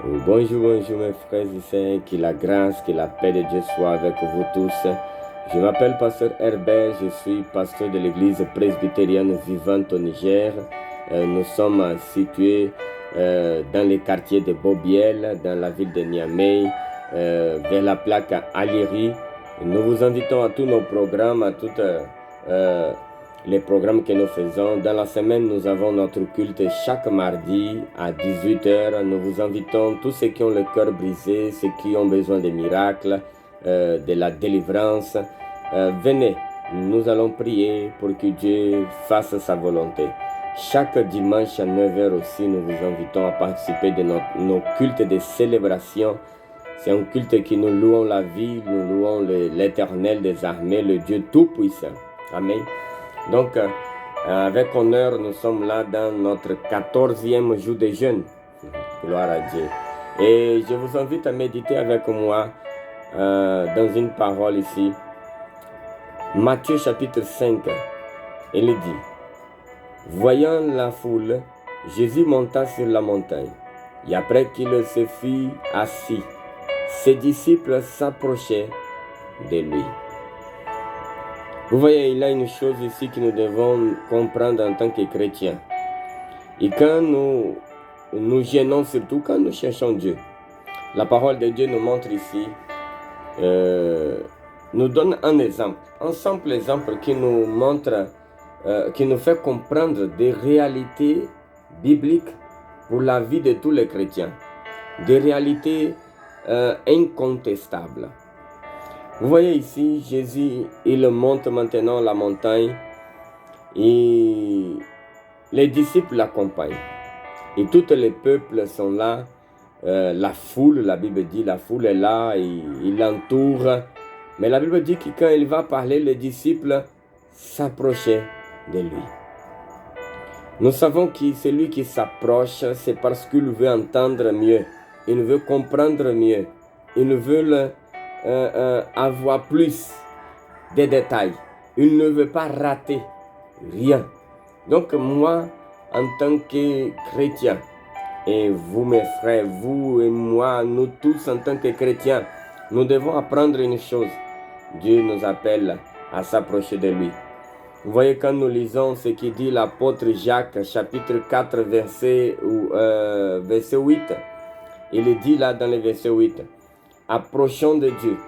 Bonjour, bonjour mes frères et sœurs, que la grâce, que la paix de Dieu soit avec vous tous. Je m'appelle Pasteur Herbert, je suis pasteur de l'église presbytérienne vivante au Niger. Nous sommes situés dans les quartiers de Bobiel, dans la ville de Niamey, vers la plaque Alieri. Nous vous invitons à tous nos programmes, à toutes les programmes que nous faisons. Dans la semaine, nous avons notre culte chaque mardi à 18h. Nous vous invitons, tous ceux qui ont le cœur brisé, ceux qui ont besoin de miracles, de la délivrance. Venez, nous allons prier pour que Dieu fasse sa volonté. Chaque dimanche à 9h aussi, nous vous invitons à participer de nos cultes de célébration. C'est un culte qui nous louons la vie, nous louons l'Éternel des armées, le Dieu Tout-Puissant. Amen. Donc, avec honneur, nous sommes là dans notre 14e jour de jeûne. Gloire à Dieu. Et je vous invite à méditer avec moi dans une parole ici. Matthieu chapitre 5, il dit, « Voyant la foule, Jésus monta sur la montagne. Et après qu'il se fut assis, ses disciples s'approchaient de lui. » Vous voyez, il y a une chose ici que nous devons comprendre en tant que chrétiens. Et quand nous gênons, surtout quand nous cherchons Dieu, la parole de Dieu nous montre ici, nous donne un simple exemple qui nous montre, qui nous fait comprendre des réalités bibliques pour la vie de tous les chrétiens, des réalités incontestables. Vous voyez ici, Jésus, il monte maintenant la montagne et les disciples l'accompagnent. Et tous les peuples sont là, la foule, la Bible dit, la foule est là, et il l'entoure. Mais la Bible dit que quand il va parler, les disciples s'approchaient de lui. Nous savons que celui qui s'approche, c'est parce qu'il veut entendre mieux, il veut comprendre mieux, il veut avoir plus de détails. Il ne veut pas rater rien. Donc moi, en tant que chrétien, et vous mes frères, vous et moi, nous tous en tant que chrétiens, nous devons apprendre une chose. Dieu nous appelle à s'approcher de lui. Vous voyez, quand nous lisons ce qui dit l'apôtre Jacques, chapitre 4, verset 8, il dit là dans le verset 8, « Approchons de Dieu,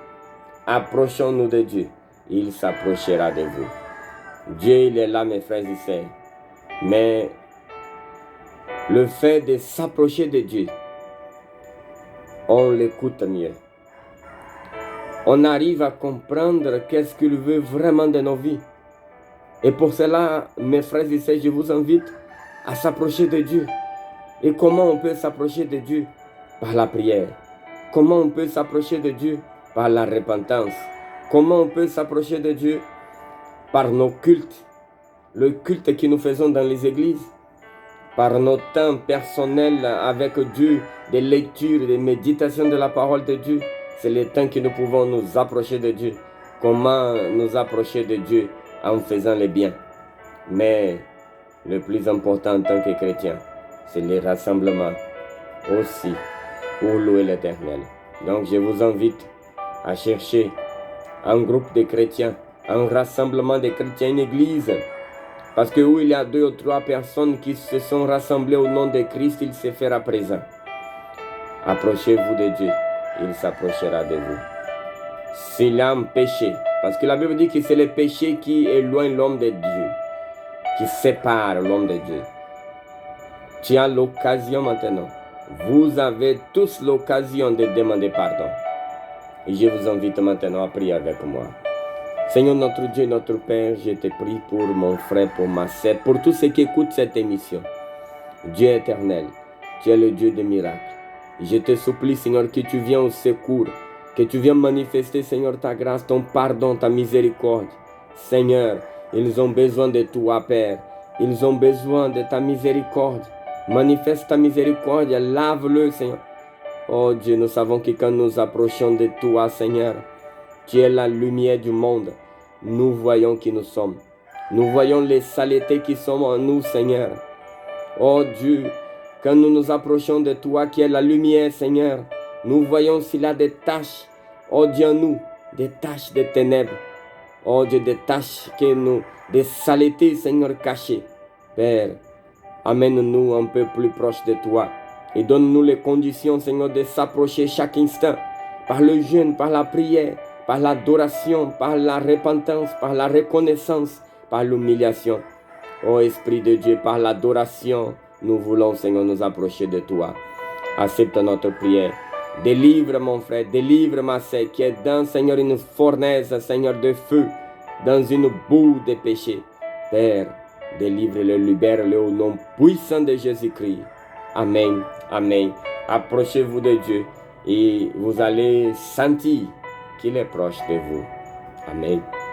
approchons-nous de Dieu, il s'approchera de vous. » Dieu, il est là, mes frères et sœurs. Mais le fait de s'approcher de Dieu, on l'écoute mieux. On arrive à comprendre qu'est-ce qu'il veut vraiment de nos vies. Et pour cela, mes frères et sœurs, je vous invite à s'approcher de Dieu. Et comment on peut s'approcher de Dieu? Par la prière. Comment on peut s'approcher de Dieu? Par la repentance. Comment on peut s'approcher de Dieu? Par nos cultes. Le culte que nous faisons dans les églises. Par nos temps personnels avec Dieu, des lectures, des méditations de la parole de Dieu. C'est le temps que nous pouvons nous approcher de Dieu. Comment nous approcher de Dieu? En faisant le bien. Mais le plus important en tant que chrétien, c'est les rassemblements aussi pour louer l'Éternel. Donc je vous invite à chercher un groupe de chrétiens, un rassemblement de chrétiens, une église. Parce que où il y a 2 ou 3 personnes qui se sont rassemblées au nom de Christ, il se fera présent. Approchez-vous de Dieu, il s'approchera de vous. S'il y a un péché, parce que la Bible dit que c'est le péché qui éloigne l'homme de Dieu, qui sépare l'homme de Dieu. Tu as l'occasion maintenant. Vous avez tous l'occasion de demander pardon. Et je vous invite maintenant à prier avec moi. Seigneur notre Dieu, notre Père, je te prie pour mon frère, pour ma sœur, pour tous ceux qui écoutent cette émission. Dieu éternel, tu es le Dieu des miracles. Je te supplie, Seigneur, que tu viennes au secours, que tu viennes manifester, Seigneur, ta grâce, ton pardon, ta miséricorde. Seigneur, ils ont besoin de toi, Père. Ils ont besoin de ta miséricorde. Manifeste ta miséricorde, lave-le, Seigneur. Oh Dieu, nous savons que quand nous approchons de toi, Seigneur, tu es la lumière du monde. Nous voyons qui nous sommes. Nous voyons les saletés qui sont en nous, Seigneur. Oh Dieu, quand nous nous approchons de toi qui est la lumière, Seigneur, nous voyons s'il y a des taches, oh Dieu en nous, des taches de ténèbres, oh Dieu, des taches des saletés, Seigneur, cachées. Père, amène-nous un peu plus proche de toi et donne-nous les conditions, Seigneur, de s'approcher chaque instant par le jeûne, par la prière, par l'adoration, par la repentance, par la reconnaissance, par l'humiliation. Ô Esprit de Dieu, par l'adoration, nous voulons, Seigneur, nous approcher de toi. Accepte notre prière. Délivre mon frère, délivre ma sœur qui est dans, Seigneur, une fournaise, Seigneur, de feu, dans une boue de péché. Père, délivre-le, libère-le au nom puissant de Jésus-Christ. Amen, amen. Approchez-vous de Dieu et vous allez sentir qu'il est proche de vous. Amen.